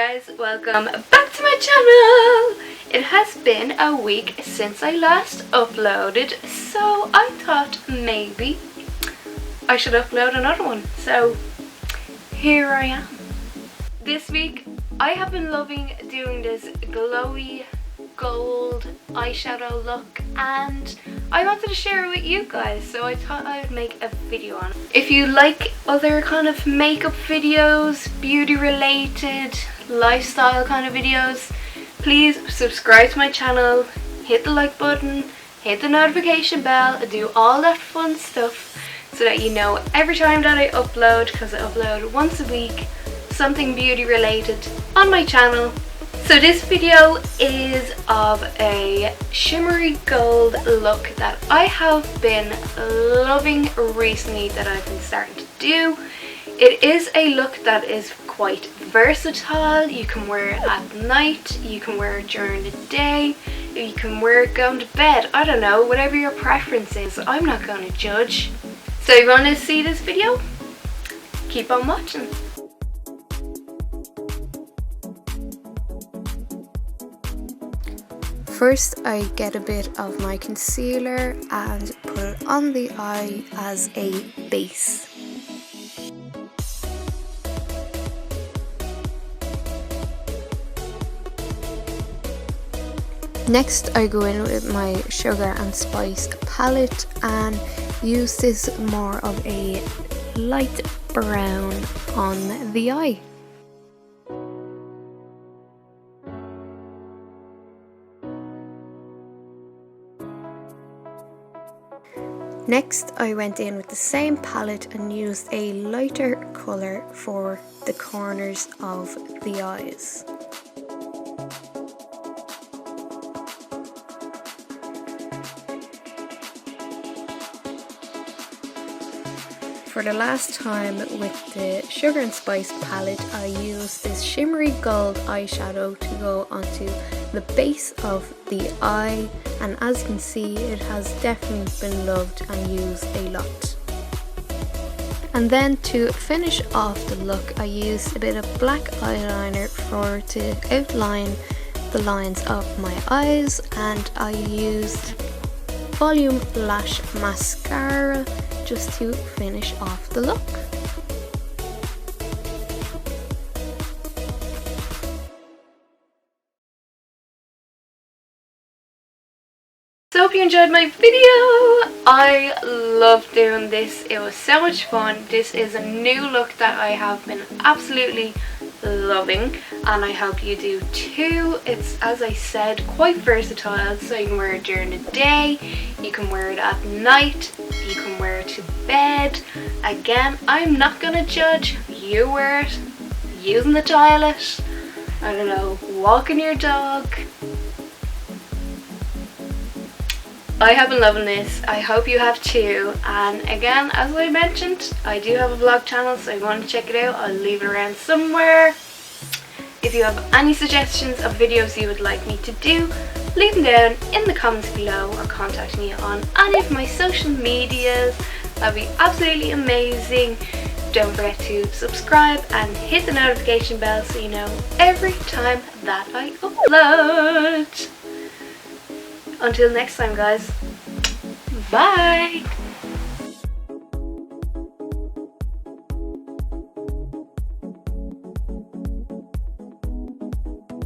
guys, welcome back to my channel. It has been a week since I last uploaded, so I thought maybe I should upload another one. So here I am. This week I have been loving doing this glowy gold eyeshadow look, and I wanted to share it with you guys, so I thought I would make a video on it. If you like other kind of makeup videos, beauty related, lifestyle kind of videos, please subscribe to my channel, hit the like button, hit the notification bell, do all that fun stuff so that you know every time that I upload, because I upload once a week, something beauty related on my channel. So this video is of a shimmery gold look that I have been loving recently, that I've been starting to do. It is a look that is quite versatile. You can wear it at night, you can wear it during the day, you can wear it going to bed. I don't know, whatever your preference is. I'm not going to judge. So you want to see this video? Keep on watching. First, I get a bit of my concealer and put it on the eye as a base. Next, I go in with my Sugar and Spice palette and use this more of a light brown on the eye. Next, I went in with the same palette and used a lighter colour for the corners of the eyes. For the last time with the Sugar and Spice palette, I used this shimmery gold eyeshadow to go onto the base of the eye, and as you can see, it has definitely been loved and used a lot. And then to finish off the look, I used a bit of black eyeliner to outline the lines of my eyes, and I used Volume Lash Mascara just to finish off the look. So I hope you enjoyed my video. I love doing this. It was so much fun. This is a new look that I have been absolutely loving, and I hope you do too. It's, as I said, quite versatile, so you can wear it during the day, you can wear it at night, you can wear it to bed. Again, I'm not gonna judge. You wear it using the toilet, I don't know, walking your dog. I have been loving this. I hope you have too. And again, as I mentioned, I do have a vlog channel, so if you want to check it out, I'll leave it around somewhere. If you have any suggestions of videos you would like me to do, leave them down in the comments below, or contact me on any of my social medias. That'd be absolutely amazing. Don't forget to subscribe and hit the notification bell so you know every time that I upload. Until next time, guys, bye!